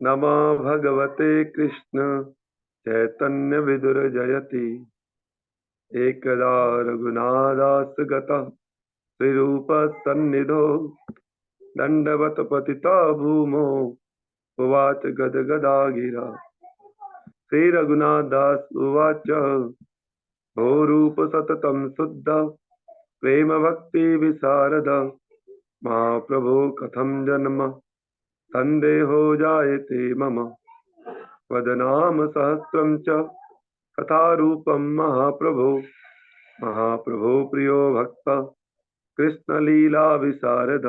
नमः भगवते कृष्ण चैतन्य विदुर जयति एकदा रघुनादास गतः श्रीरूप सन्निधौ दंडवत पतिता भूमौ उवाच गदगदा गिरा श्री रघुनाथदास उवाच भो रूप सततं शुद्ध प्रेम भक्ति विशारद महाप्रभो कथं जन्म संदेहो जायते मम वदनाम सहस्रं च तथा रूपं महाप्रभो महाप्रभो प्रियो भक्त कृष्ण लीला विशारद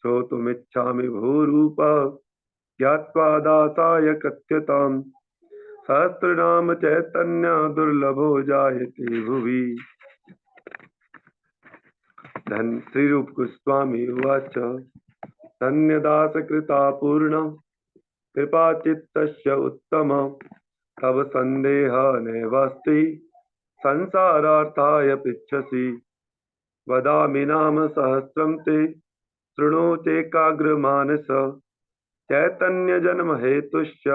श्रोतुमिच्छामि भूरूप ज्ञात्वा दासाय कथ्यताम् सहस्रनाम चैतन्य दुर्लभो जायते भुवि। धन श्री रूप गोस्वामी उवाच धन्यदास कृता पूर्ण कृपा चित्तस्य उत्तम तव संदेह नैवास्ति संसारार्थाय पृच्छसि वदामि नाम सहस्रं ते शृणु चैकाग्रमानस चैतन्य जन्म हेतुश्च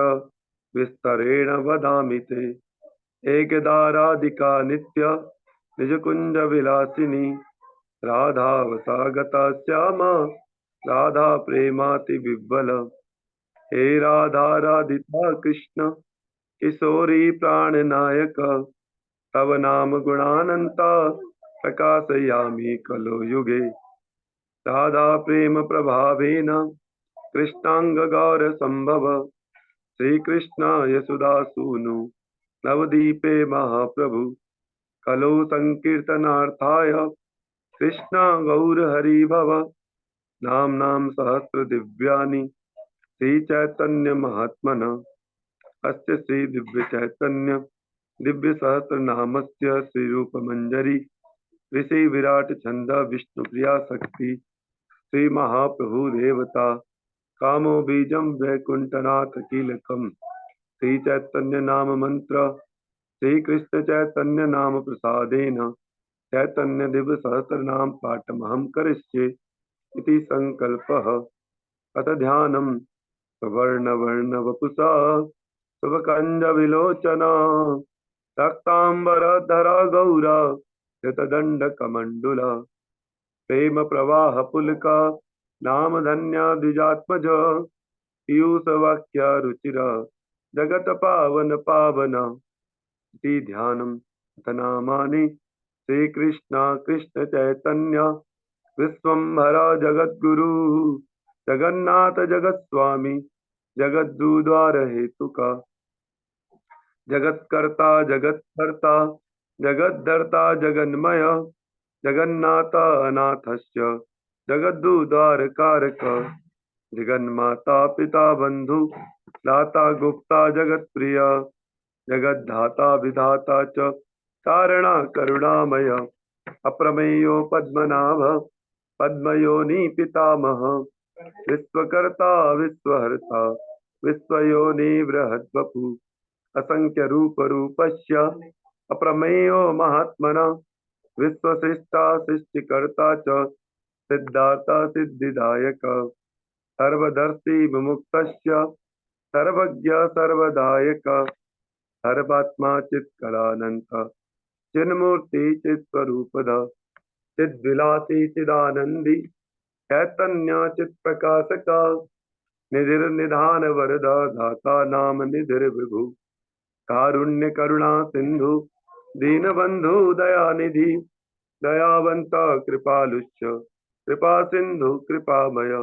विस्तरेण वदामि ते एकदा राधिका नित्य निजकुंज विलासिनी राधावसागता श्यामा राधा प्रेमाति विह्वल हे राधा राधिता कृष्ण किशोरी प्राणनायक तव नाम गुणानंता प्रकाशयामि कलो युगे राधा प्रेम प्रभावेन कृष्णांग गौर संभव श्री कृष्ण यशोदा सूनु नवदीपे महाप्रभु कलो संकीर्तनार्थाय कृष्ण गौर हरि भव नाम नाम सहस्र दिव्यानि श्री चैतन्य महात्मन अस्य श्री दिव्य चैतन्य दिव्य सहस्र नामस्य श्री रूप मंजरी ऋषि विराट छंद विष्णु प्रिया शक्ति श्री महाप्रभु देवता कामो बीजम वैकुंठनाथ कीलकम श्री चैतन्य नाम मंत्र श्री कृष्ण चैतन्य नाम प्रसादेन चैतन्य दिव्य सहस्र नाम पाठमहं करिष्ये इति संकल्पः अथ ध्यानम् वर्ण वर्ण वपुषा शुभकंज विलोचना रक्तांबरधरा गौरा शतदंड कमंडुला प्रेम प्रवाह पुलका नाम धन्या द्विजात्मज पीयूष वाक्य रुचिरा जगत पावन पावना इति ध्यानम् अथ नामानि श्री कृष्ण कृष्ण चैतन्य विश्वम्भर जगद्गुरु जगन्नाथ जगत स्वामी जगद्द्वार हेतुका जगत्कर्ता जगत्कर्ता जगद्धर्ता जगन्मय जगन्नाथ अनाथस्य जगद्द्वार कारक जगन्माता पिता बंधु दाता गुप्ता जगत्प्रिय जगद्धाता विधाता च कारणा करुणामय अप्रमेयो पद्मनाभ पद्मयोनि पितामह विश्वकर्ता विश्वहर्ता विश्वयोनि बृहद्वपु असंख्य रूप रूपस्य अप्रमेयो महात्मना विश्वसृष्टा सृष्टिकर्ता च सिद्धार्था सिद्धिदायक सर्वदर्शी विमुक्तस्य सर्वज्ञ सर्वदायक सर्वात्मा चित्कलानंत चिन्मूर्ति चित्स्वरूपद चिद्विलासी चिदानंदी चैतन्य चित प्रकाशक निधिर निधान वरद धाता नाम निधिर विभु कारुण्य करुणा सिंधु दीनबंधु दयानिधि दयावंत कृपालुश्च कृपा सिंधु कृपामय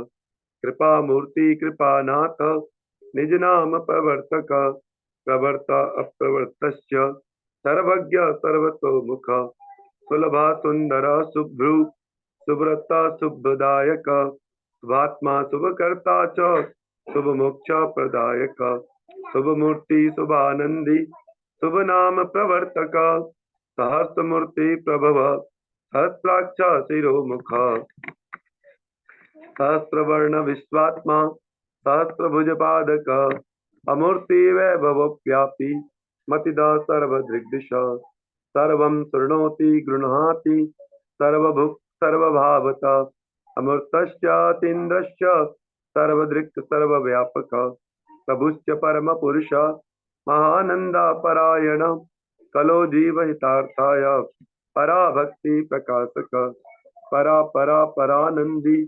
कृपा मूर्ति कृपानाथ निज नाम प्रवर्तक प्रवर्ता अप्रवर्तस्य सर्वज्ञ सर्वतोमुख सुलभा सुंदर शुभ्रु सुव्रता शुभदायक शुभात्मा शुभकर्ता च शुभ मोक्ष प्रदायक शुभ मूर्ति शुभानंदी शुभ नाम प्रवर्तक सहस्र मूर्ति प्रभव सहस्राक्ष शिरोमुख सहस्रवर्ण विश्वात्मा सहस्रभुज पादक अमूर्ति वैभव व्यापी मतिदा सर्वदृग्दिश सर्वं शृणोति गृह्णाति सर्वभुक् सर्वभावत अमृतस्यातीन्द्रस्य सर्वदृक् सर्वव्यापक प्रभुश्च परम पुरुष महानंदापरायण कलो जीवहितार्थाय परा भक्ति प्रकाशक परा परा परानंदी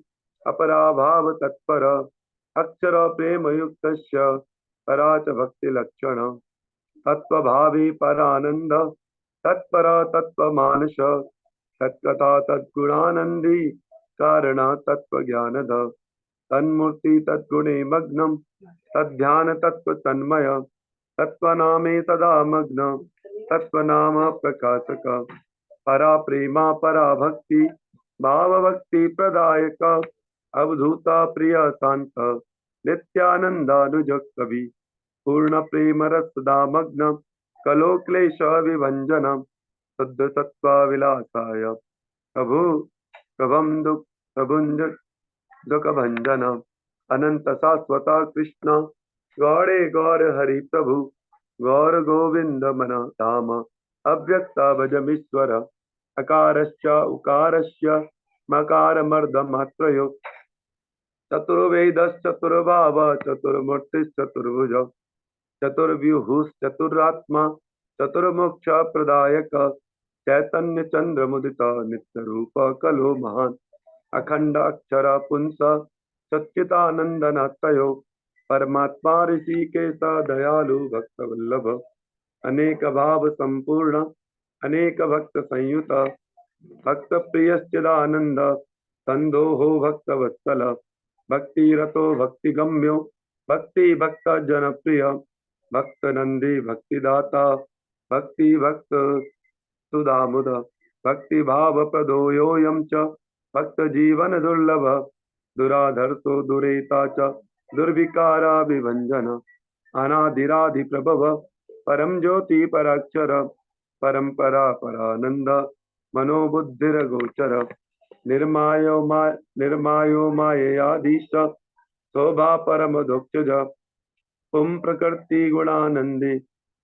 अपरा भाव तत्पर अक्षर प्रेम युक्तस्य परा च भक्ति लक्षण तत्वभावी परानंद तत्पर तत्वमानस तत्कथा तद्गुणानंदी कारण तत्वज्ञानद तन्मूर्ति तद्गुणे मग्नम तद्ध्यान तत्व तन्मय तत्वनामे तदा मग्न तत्वनाम प्रकाशक परा प्रेमा परा भक्ति भाव भक्ति प्रदायक अवधूता प्रिय शांत नित्यानंदानुज कवि पूर्ण प्रेम रसदामग्न कलो क्लेश विभंजन शुद्ध सत्वा विलासाय प्रभु प्रभम दुख प्रभुंज दुख भंजन अनंत शाश्वता कृष्ण गौड़े गौर हरि प्रभु गौर गोविंद मन धाम अव्यक्ता भजमीश्वर अकारश्च उकारश्च मकार मर्द मात्रयो चतुर्वेदश्चतुर्भाव चतुर्मूर्तिश्चतुर्भुज चतुर्व्यूहुश्चतुरात्मा चतुर्मोक्ष प्रदायक चैतन्य चंद्र मुदित नित्य रूप कलो महान अखंड अक्षर पुंस सच्चिदानंदन तयो परमात्मा ऋषिकेश दयालु भक्त वल्लभ अनेक भाव संपूर्ण अनेक भक्त संयुत भक्त प्रियश्चिदानंद संदोहो भक्त वत्सल भक्ति रतो भक्ति गम्यो भक्ति भक्त जनप्रिय भक्त नंदी भक्ति दाता भक्ति भक्त सुदामुद भक्ति भाव प्रदो योऽयं च भक्त जीवन दुर्लभ दुराधर्षो दुरेता च दुर्विकारा विभंजन अनादिराधि प्रभव परम ज्योति पराक्षर परंपरा परानंद मनोबुद्धिर्गोचर निर्मायो माययाधीश शोभा परम दोक्षज पुम प्रकृति गुणानंदी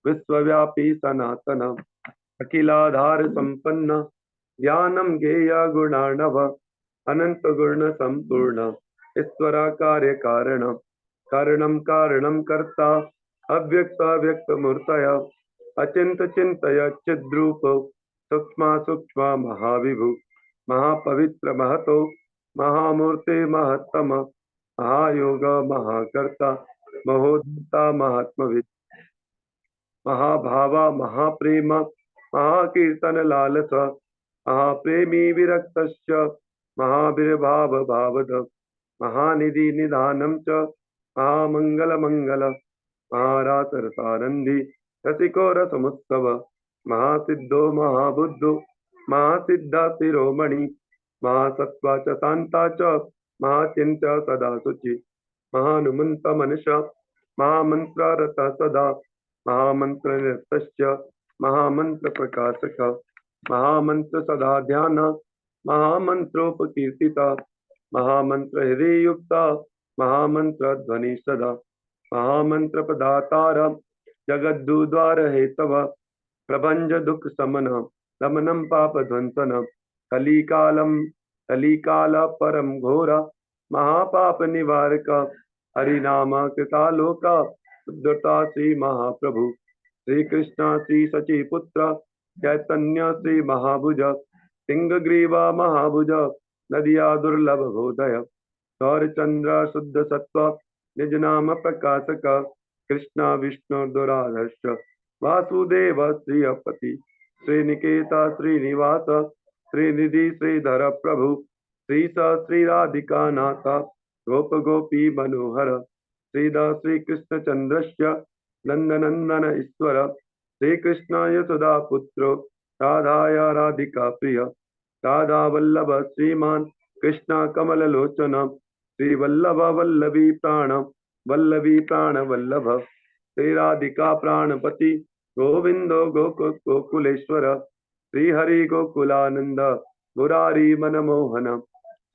विश्वव्यापी सनातन अखिलाधार संपन्न ज्ञानम गेय गुणार्णव अनंत गुण संपूर्ण ईश्वरा कार्य कारण कारणम कारणम कर्ता अव्यक्त अव्यक्त मूर्तय अचिंत चिंतय चिद्रूप सूक्ष्म सूक्ष्म महाविभु महापवित्र महतो महामूर्ति महत्तम महायोग महाकर्ता महोदता महात्मविद महाभावा महाप्रेम महाकीर्तन लालस महाप्रेमी विरक्तश्च महाविर्भाव भावद महानिधि निधानम च महामंगल मंगल महारास रसानंदी रसिको रसमुत्सव महासिद्धो महाबुद्धो महासिद्धा शिरोमणि महासत्वा च शांता च महाचिंत्य सदा शुचि महानुमंत मनुष्य महामंत्र रत सदा महामंत्र निरतश्च महामंत्र प्रकाशक महामंत्र सदा ध्यान महामंत्रोपकीर्तिता महामंत्र हृदय युक्ता महामंत्र ध्वनि सदा महामंत्र प्रदातार जगद्दुद्वार हेतव प्रभंज दुख समन दमनम पाप ध्वंसन कलिकाल परम घोरा महापाप निवारक हरिनाम कृतालोका शुद्धता श्री महाप्रभु श्री कृष्ण श्री शचि पुत्र चैतन्य श्री महाभुज सिंहग्रीवा महाभुज नदिया दुर्लभ बोधय गौरचंद्र शुद्ध सत्व निज नाम प्रकाशक कृष्ण विष्णु दुराधर्ष वासुदेव श्रीपति श्रीनिकेता श्रीनिवास श्रीनिधि श्रीधर प्रभु श्री राधिका नाथ गोप गोपी मनोहर श्रीदा श्री कृष्ण चंद्रश्च नंदनंदन ईश्वर श्री कृष्ण यशोदा पुत्रो राधाया राधिका प्रिय राधा वल्लभ श्रीमान कृष्ण कमल लोचन श्री वल्लभ वल्लभी प्राण वल्लभ श्री राधिका प्राणपति गोविंदो गोकुलेश्वर श्री हरि गोकुलानंद मुरारी मनमोहन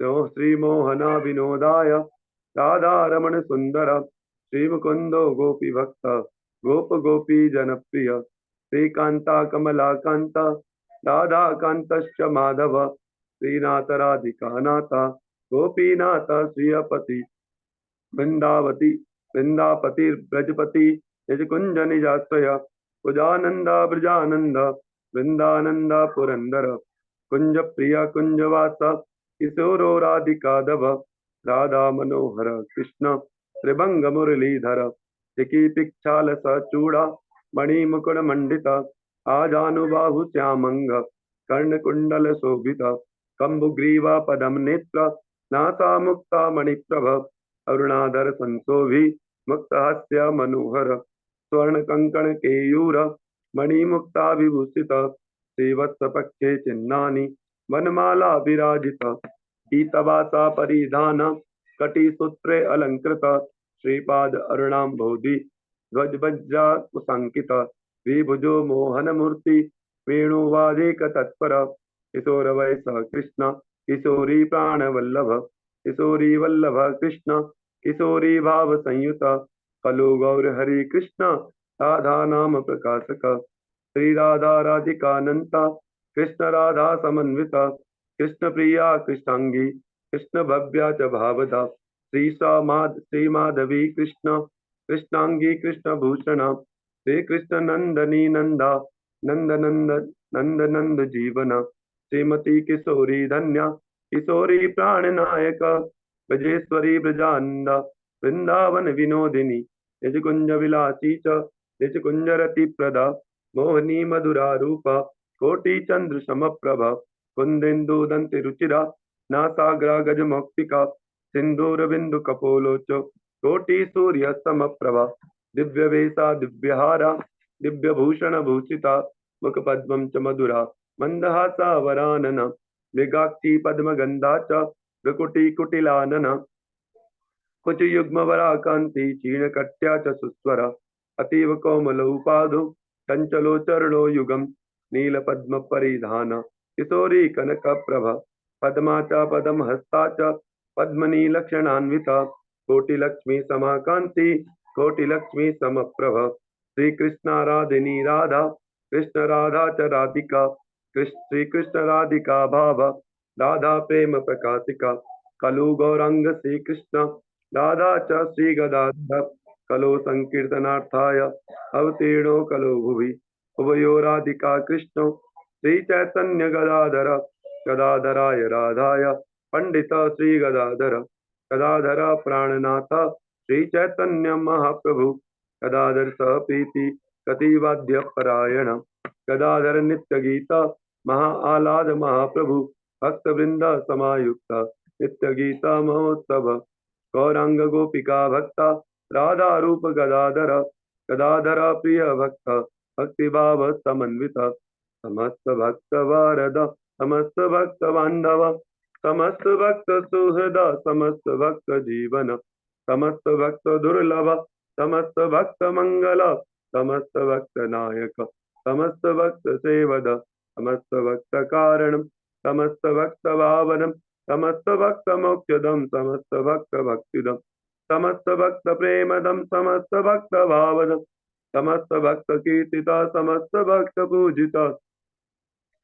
श्री मोहना विनोदाय राधा रमण सुंदर श्री मुकुंदो गोपी भक्त गोप गोपी जनप्रिय श्रीकांता कमला कांता राधा कांतश्च माधव श्रीनाथ राधिका नाथ गोपीनाथ श्रीपति वृंदावती वृंदापतिर्ब्रजपति निजकुंज निजाश्रय कुजानंद ब्रजानंद वृंदानंद पुरंदर कुंज प्रिय कुंजवास किशोरो राधिकाधव राधा मनोहर कृष्ण त्रिभंग मुरलीधर सिकी पिक्षाल सचूड़ा मणिमुकुट मंडित आजानुबाहु श्यामंग कर्णकुंडल शोभित कंबुग्रीवा पदम नेत्र नासा मुक्ता मणिप्रभ अरुणाधर संशोभि मुक्तहास्य मनोहर स्वर्ण कंकण केयूर मणिमुक्ता विभूषित श्रीवत्स पक्षे चिन्नानि वनमाला विराजित पीतवासा परिधान कटिसूत्रे अलंकृत श्रीपाद अरुणाम्भोधि ध्वज वज्रा कुशंकित विभुजो मोहन मूर्ति वेणुवादिक तत्पर किशोर वैस कृष्ण किशोरी प्राणवल्लभ किशोरी वल्लभ कृष्ण किशोरी भाव संयुत कलो गौर हरि कृष्ण राधा नाम प्रकाशक श्री राधा राधिकानंता कृष्ण राधा समन्विता कृष्ण प्रिया कृष्णांगी कृष्ण भव्या च भावदा श्री माधवी कृष्ण कृष्णांगी कृष्ण भूषण श्री कृष्ण नंदनी नंदा नंद नंद नंद नंद जीवन श्रीमती किशोरी धन्या किशोरी प्राणनायक ब्रजेश्वरी ब्रजानंद वृंदावन विनोदिनी निजकुंज विलासी च निजकुंज रति प्रदा मोहनी मधुरा रूपा कोटि चंद्र समप्रभ कुंदेन्दु दंति रुचिरा नासाग्रा गजमौक्तिका सिंदूर बिंदु कपोलोच कोटि सूर्य समप्रभा दिव्य वेशा दिव्यहारा दिव्य भूषण भूषिता मुख पद्मं च मधुरा मंदहासा वरानन मृगाक्षी पद्म गंधा च भ्रुकुटी कुटिलानन कुच युग्म वरा कांति क्षीण कट्या च सुस्वरा अतीव कोमलो पादो चंचलो चरणो युगम नील पद्म परिधान किशोरी कनक प्रभ पद्मा च पदम हस्ता च पद्मनी लक्षणान्विता कोटि लक्ष्मी समाकांति कोटि लक्ष्मी समप्रभ श्री कृष्ण राधिनी राधा कृष्ण राधा च राधिका श्री कृष्ण राधिका भाव राधा प्रेम प्रकाशिका कलु गौरंग श्री कृष्ण राधा च श्री गदाधर कलो संकीर्तनार्थाय अवतीर्णो कलो भुवि उभयो राधिका कृष्णो श्री चैतन्य गदाधर गदाधराय राधाय पंडित श्री गदाधर गदाधर प्राणनाथ श्री चैतन्य महाप्रभु गदाधर सह प्रीति कतिवाद्य परायण गदाधर नित्य गीता महा आलाद महाप्रभु भक्त वृंद समायुक्त नित्य गीता महोत्सव गौरांग गोपिका भक्ता राधा रूप गदाधर गदाधर प्रिय भक्त भक्ति भाव समन्वित समस्त भक्त वारद समस्त भक्त बांधव समस्त भक्त सुहृद समस्त भक्त जीवन समस्त भक्त दुर्लभ समस्त भक्त मंगल समस्त भक्त नायक समस्त भक्त सेवद समस्त भक्त कारणम समस्त भक्त भावनम समस्त भक्त मोक्षदम समस्त भक्त भक्तिदम समस्त भक्त प्रेमदम समस्त भक्त भावदम समस्त भक्त कीर्तिता समस्त भक्त पूजिता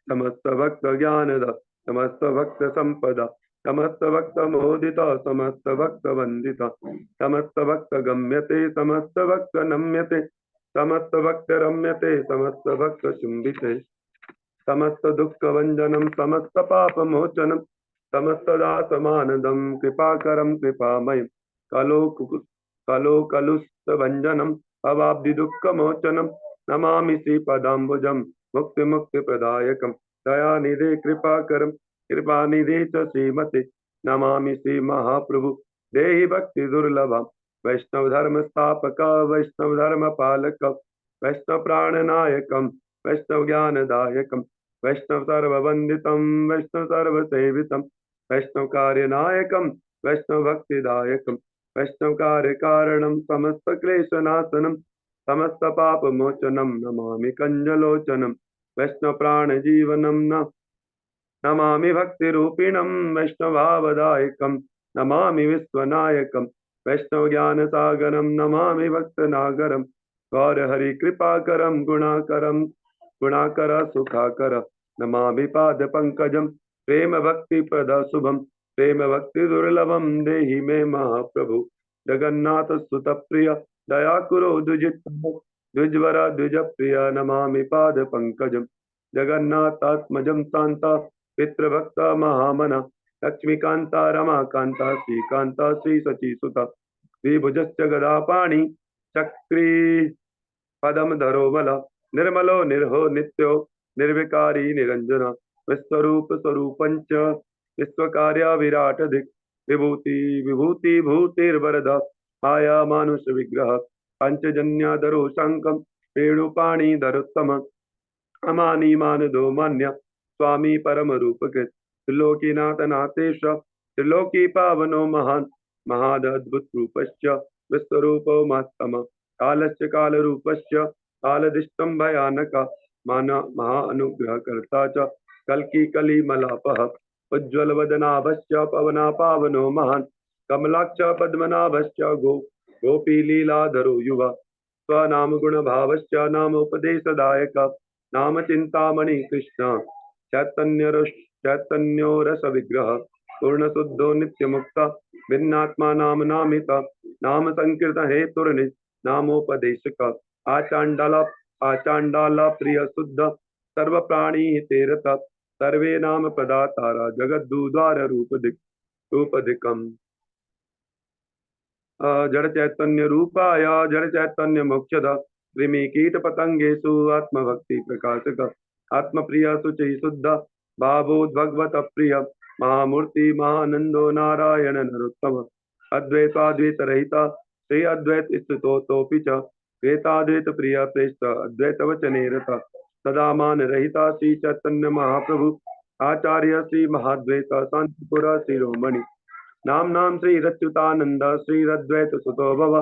समस्त भक्त ज्ञानद समस्त भक्त संपदा समस्त भक्त मोदिता समस्त भक्त वंदिता समस्त भक्त गम्यते समस्त भक्त नम्यते समस्त भक्त रम्यते समस्त भक्त चुंबिते समस्त दुख भंजनम समस्त पाप मोचनम समस्त दासमानदम कृपाकरम कृपामय कलो कलुस्त भंजनम अवाब्धि दुख मोचनम नमामि श्री पदाम्बुजम मुक्ति मुक्ति प्रदायकम दयानिधे कृपाकरम कृपानिधे च श्रीमते नमामि श्री महाप्रभु देहि भक्ति दुर्लभम वैष्णव धर्म स्थापक वैष्णव धर्म पालक वैष्णव प्राणनायकम वैष्णव ज्ञानदायकम वैष्णव सर्ववंदितम वैष्णव सर्वसेवितम वैष्णव कार्यनायकम वैष्णव भक्तिदायकम वैष्णव कार्य कारणम समस्त क्लेशनाशनम समस्त पाप मोचनम नमामि कंजलोचनम वैष्णव प्राण जीवनम नमामि भक्ति रूपिणम वैष्णव भावदायकम नमामि विश्वनायकम वैष्णव ज्ञान सागरम नमामि भक्त नागरम गौर हरि कृपाकरम गुणाकर सुखाकर नमामि पाद पंकजम प्रेम भक्ति प्रद शुभम प्रेम भक्ति दुर्लभम देहि मे महाप्रभु जगन्नाथ सुत प्रिय दया कुरु द्विजित द्विजवर द्विज प्रिय नमामि पाद पंकजम जगन्नाथात्मजं शांता पितृभक्त महामना लक्ष्मीकांता रमाकांता श्रीकांता श्री सचीसुता श्रीभुजश्च गदापाणि चक्री पदम धरो बल निर्मलो निर्हो नित्यो निर्विकारी निरंजन विश्वरूप स्वरूपंच विश्वकार्य विराट दिक् विभूति विभूति भूतिर्वरद माया मानुष विग्रह पंचजन्याधरो शंकम वेणुपाणी धरोत्तम अमानी मानदो मान्य स्वामी परम रूपकृत त्रिलोकीनाथ नाथेश त्रिलोकी पावनो महान महादद्भुत रूपश्च विश्वरूपो महत्तम कालस्य कालरूपस्य कालदिष्टं भयानक माना महा अनुग्रह कर्ता च कल्की कलिमलापः उज्ज्वलवदनाभश्च पवना पावनो महान् कमलाक्ष पद्मनाभश्च गोपीलीलाधरो युवा स्वनाम गुणभावश्च नामोपदेशदायक नाम चिंतामणि कृष्ण चैतन्यो रस विग्रह पूर्ण शुद्धो नित्य मुक्त भिन्नात्मा नाम नामित नाम संकीर्त हेतुर्नि नामोपदेशक आचांडाला प्रिय शुद्ध सर्व प्राणी हितेरत सर्वे नाम प्रदातारा जगद्दुद्वार रूपधिकम जड़ चैतन्य रूपाय जड़ चैतन्य मोक्षद कृमि कीट पतंगेशु आत्मभक्ति प्रकाशक आत्मप्रिय शुचि शुद्ध भावोद भगवत प्रिय महामूर्ति महानंदो नारायण नरोत्तम अद्वैताद्वैत रहिता श्री अद्वैत स्तुतोपि च द्वैताद्वैत प्रिय प्रेष्ठ अद्वैत वचने रता सदा मान रहिता श्री चैतन्य महाप्रभु आचार्य श्री महाद्वैत शांतिपुर शिरोमणि नाम नाम श्री रच्युतानंद श्री अद्वैत सुतो भव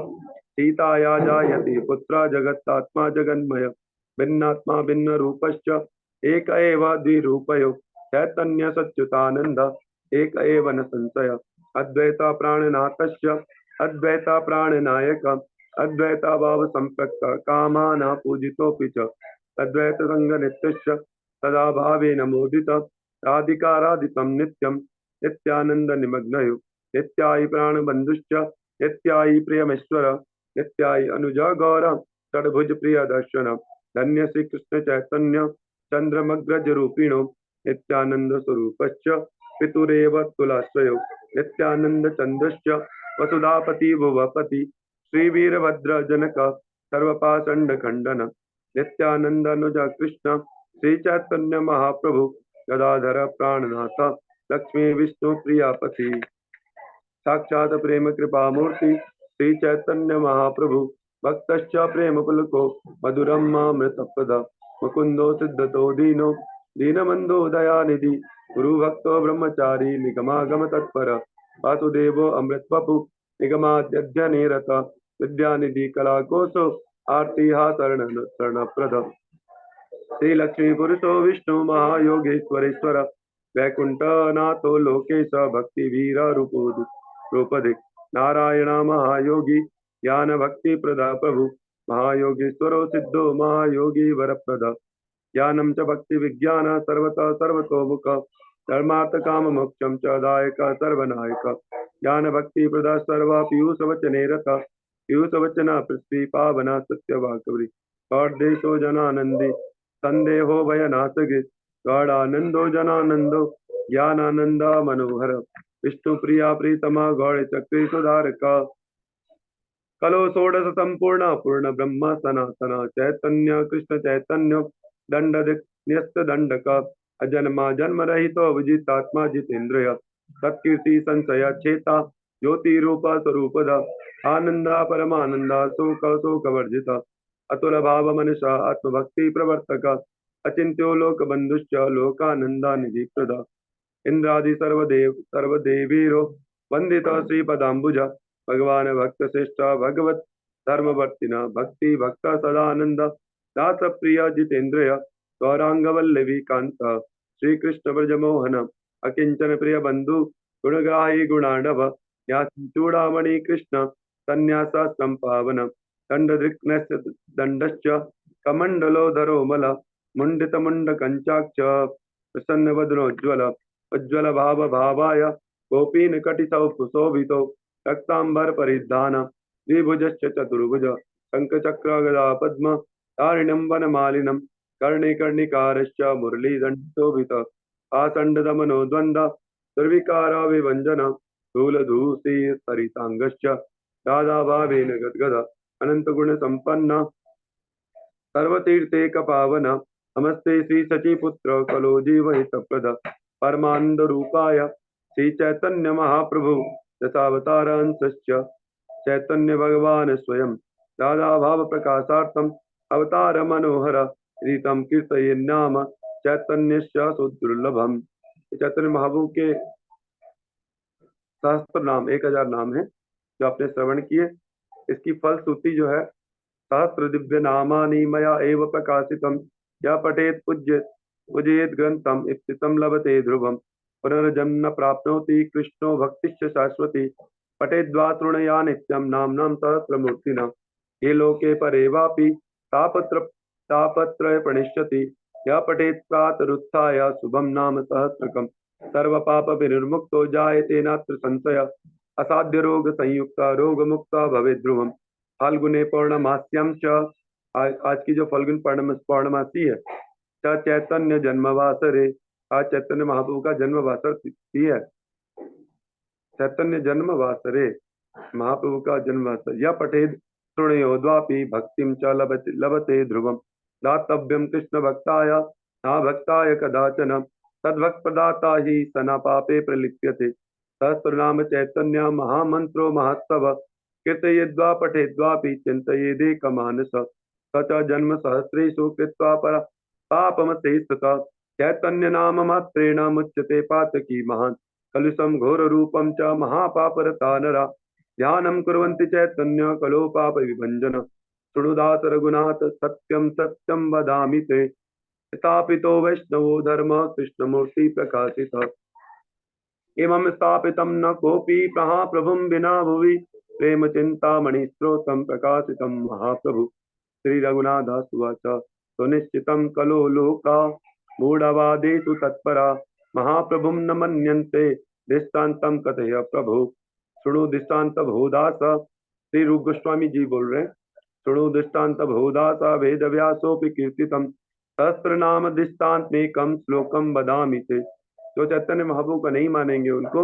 सीताया जायते पुत्र जगत्तात्मा जगन्मय भिन्नात्मा भिन्न रूपश्च एक एव द्विरूपयो चैतन्य सच्युतानंद एक एव न संशय अद्वैता प्राणनाथस्य अद्वैता प्राणनायक अद्वैता भाव संपृक्त कामाना पूजितोऽपि च अद्वैत संग नित्यस्य सदा भावेन मोदित राधिकाराधितं नित्यं नित्यानंद निमग्नयो नित्यायि प्राणबंधुश्च नित्यायि प्रियमेश्वर नित्यायि अनुजा गौर षड्भुज प्रिय दर्शन धन्य श्री कृष्ण चैतन्य चंद्रमग्रज रूपिणो नित्यानंद स्वरूपश्च पितुरेव तुलाश्रयो नित्यानंद चंद्रश्च वसुधापति भुवपति श्रीवीरभद्र जनक सर्वपाषंड खंडन नित्यानंद अनुज कृष्ण श्री चैतन्य महाप्रभु गदाधर प्राणनाथ लक्ष्मी विष्णु प्रियापति साक्षात प्रेम कृपा मूर्ति श्री चैतन्य महाप्रभु भक्तश्च प्रेम पुलको मधुरम मामृत प्रद मुकुंदो सिद्धतो दीनो दीनबंधो दयानिधि गुरु भक्तो ब्रह्मचारी निगमागम तत्पर वासुदेवो अमृत वपु निगमाद्यध्य निरत विद्यानिधि कला कोशो आरती हा शरण प्रद श्री लक्ष्मी पुरुषो विष्णु महायोगेश्वरेश्वर वैकुंठनाथो लोकेश भक्ति वीर रूपधिक नारायण महायोगी ज्ञान भक्ति प्रदा प्रभु महायोगेश्वरो सिद्धो महायोगी वरप्रद ज्ञानम च भक्ति विज्ञान सर्वतः सर्वतोमुख धर्मार्थ काम मोक्षम च दायक सर्वनायक ज्ञान भक्ति प्रदा सर्वा पीयूष वचने रता पीयूष वचना पृथ्वी पावना सत्यवाकवरी और देशो जनानंदी संदेहो भयनाशगे गौड़ानंदो जनानंदो ज्ञानानंद मनोहर विष्णु प्रिया प्रीतमा गौड़ चक्री सुधारका कलो षोडश संपूर्ण पूर्ण ब्रह्म सनातन चैतन्य कृष्ण चैतन्य दंड न्यस्त दंडक अजन्मा जन्म रहितो विजितात्मा जितेन्द्रिय सत्कीर्ति संशय चेता ज्योति रूप स्वरूपद आनंदा परमानंदा शोक शोक वर्जित अतुल भाव मनुषा आत्मभक्ति प्रवर्तक अचिंत्यो लोक बंधुश्च लोकानंदा निधि प्रद इंद्रादि सर्वदेवीरो वंदित श्रीपदाम्बुज भगवान भक्त श्रेष्ठ भगवत धर्मवर्तिना भक्ति भक्त सदानंद दास प्रिय जितेन्द्रिय गौरांग वल्लवी कांत श्री कृष्ण ब्रज मोहन अकिंचन प्रिय बंधु गुणग्राही गुणाणव चूड़ामणि कृष्ण संन्यास संपावन दंडदृक्नस्य दंडश्च कमंडलो धरोमल मुंडित मुंड कंचाक्ष प्रसन्न वदनोज्वल उज्ज्वल भाव भावाय गोपीन कटितौ सुशोभितो रक्तांबर परिधान द्विभुजश्च चतुर्भुज शंखचक्र गदा पद्म तारिणं वनमालिनं कर्णे कर्णिकारश्च मुरलीदण्डशोभित आसण्डदमनो द्वन्द्व दुर्विकाराविभञ्जन स्थूलधूसी सरिताङ्गश्च राधाभावेन गद्गद अनन्तगुणसम्पन्न सर्वतीर्थेक पावन नमस्ते श्री शचीपुत्र कलो जीवहितप्रद परमानंदरूपाय श्री चैतन्य महाप्रभु दशावतारांश्च चैतन्य भगवान स्वयं राधा भाव प्रकाशार्थम अवतार मनोहर रीतम कीर्तये नाम चैतन्य सुदुर्लभम। चैतन्य महाप्रभु के सहस्त्र नाम 1000 नाम है जो आपने श्रवण किए। इसकी फलश्रुति जो है सहस्र दिव्य नामानि मया एव प्रकाशितम या पठेत पूजयेत ग्रंथम इप्सितम लभते ध्रुवम पुनर्जन्म प्राप्नोति कृष्णो भक्तिश्च शाश्वती पठेद्वा तृणया नित्यम नाम्नां सहस्रमूर्तिना ये लोके परे वापि तापत्रय प्रणिष्यति या पठेत् प्रातरुत्थाय शुभम नाम सहस्रकम सर्वपाप विनिर्मुक्तो जायते नात्र संशय असाध्य रोग संयुक्ता रोग मुक्ता भवेत् ध्रुवम। फाल्गुने पौर्णमास्याम च आज की जो फाल्गुन पौर्णमासी है च चैतन्य जन्मवासरे आज चैतन्य महाप्रभु का जन्मवासर तिथि है। चैतन्य जन्मवासरे महाप्रभु का जन्मवासर या पठेद तृणयो द्वापि भक्तिम च लभते ध्रुवम दातव्यम कृष्ण भक्ताय ना भक्ताय कदाचन तद्भक्त प्रदाता ही सना पापे प्रलिप्यते सहस्रनाम चैतन्य महामंत्रो महत्सव कीर्तयेद्वा पठेद्वापि चिन्तयेदेकमानस स च जन्म सहस्रेषु कृत्वा पापमते स्तः चैतन्य नाम मात्रेण मुच्यते पातकी महान् कलुषं घोर रूपं च महापापरता नरा ध्यानं कुर्वन्ति चैतन्य कलो पाप विभञ्जन शृणुदास रघुनाथ सत्यं सत्यं वदामि ते स्थापितो वैष्णवो धर्म कृष्णमूर्ति प्रकाशितः इमं स्थापितं न कोऽपि प्रभुं विना भुवि प्रेम चिंतामणि स्रोतं प्रकाशितं महाप्रभु श्री रघुनाथदास उवाच सुनिश्चितं कलो लोका मूढ़वादेषु तत्परा महाप्रभुं न मन्यन्ते दृष्टान्तं कथय प्रभु। सुनो दृष्टान्त भोदास श्री रूप गोस्वामी जी बोल रहे हैं। सुनो दृष्टान्त भोदास वेद व्यासोपि कीर्तितं सहस्त्र नाम दृष्टान्तेकं श्लोकं वदामि ते। जो चैतन्य महाप्रभु का नहीं मानेंगे उनको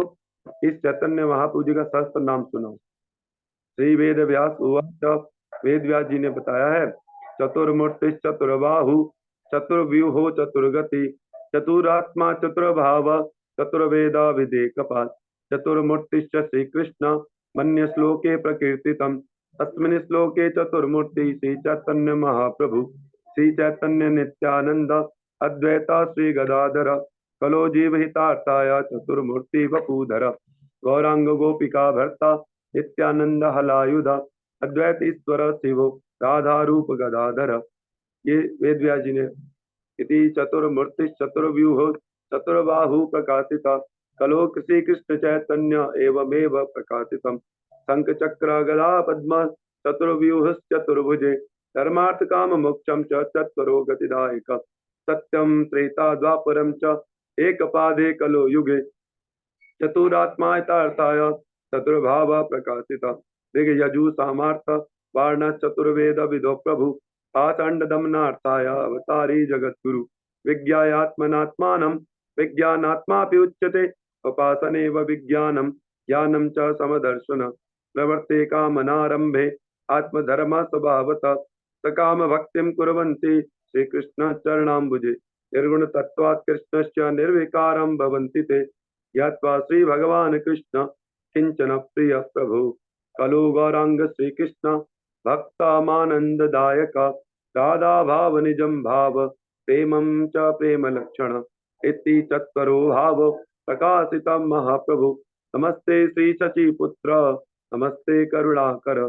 इस चैतन्य महाप्रभु जी का सहस्त्र नाम सुनाओ। श्री वेद व्यास उवाच वेद व्यास जी ने बताया है चतुर्मूर्ति चतुर्बाहु चतुर्व्यूहो चतुर्गति चतुरात्मा चतुर्भाव चतुर्वेदा विदेकपाल चतुर्मूर्तिश्च श्री कृष्ण मन्य श्लोके प्रकीर्तितम् अस्मिन् श्लोके चतुर्मूर्ति श्री चैतन्य महाप्रभु श्री चैतन्य नित्यानंद अद्वैता श्री गदाधर कलो जीवहितार्थाय चतुर्मूर्ति वपुधर गौरांग गोपिका भर्ता नित्यानंद हलायुध अद्वैत ईश्वर शिवो राधा रूप गदाधर। ये वेद व्यास जी ने इति चतुर्मूर्ति चतुर्व्यूह चतुर्बाहु प्रकाशिता कलो श्री कृष्ण चैतन्य एवमेव प्रकाशितम शंख चक्र गदा पद्म चतुर्व्यूह चतुर्भुजे धर्मार्थ काम मोक्षम च चत्वरो गतिदायक सत्यम त्रेता द्वापरम च एक पादे कलो युगे चतुरात्मा यथार्थाय चतुर्भाव प्रकाशिता ऋग यजु सामार्थ वार्ण चतुर्वेद विदो प्रभु आचंड दमनार्थाय अवतारी जगद्गुरु विज्ञायात्मनात्मानं विज्ञानात्मापि उच्यते उपासनेव विज्ञानं ज्ञानं च समदर्शन प्रवर्ते कामनारंभे आत्मधर्म स्वभावतः सकाम भक्तिं कुर्वन्ति श्री कृष्ण चरणाम्बुजे निर्गुण तत्वात् कृष्णस्य निर्विकारं भवन्ति ते ज्ञात्वा श्री भगवान कृष्ण किंचन प्रिय प्रभु कलो गौरांग श्री कृष्ण भक्तामानंददायक राधा भाव निजं भाव प्रेमं च प्रेम लक्षण इति चत्वरो भाव प्रकाशितं महाप्रभु। नमस्ते श्री शची पुत्र नमस्ते करुणाकर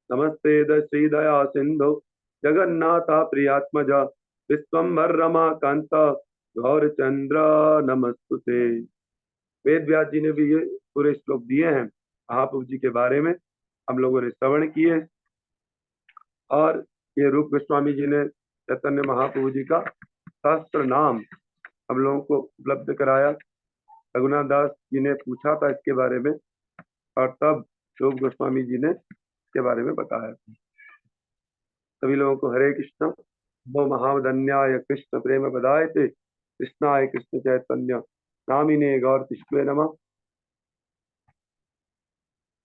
नमस्ते श्री दया सिंधु जगन्नाथ प्रियात्मज विश्वम्भर रमाकांत गौरचंद्र नमस्तुते। वेद व्यास जी ने भी ये पूरे श्लोक दिए हैं महाप्रभु जी के बारे में, हम लोगों ने श्रवण किए और ये रूप गोस्वामी जी ने चैतन्य महाप्रभु जी का सहस्त्र नाम हम लोगों को उपलब्ध कराया। रघुनाथ दास जी ने पूछा था इसके बारे में और तब रूप गोस्वामी जी ने इसके बारे में बताया। सभी लोगों को हरे कृष्ण। वो महावदन्याय कृष्ण प्रेम बदायते कृष्णाय कृष्ण चैतन्य नामिने गौर कृष्णे नमः।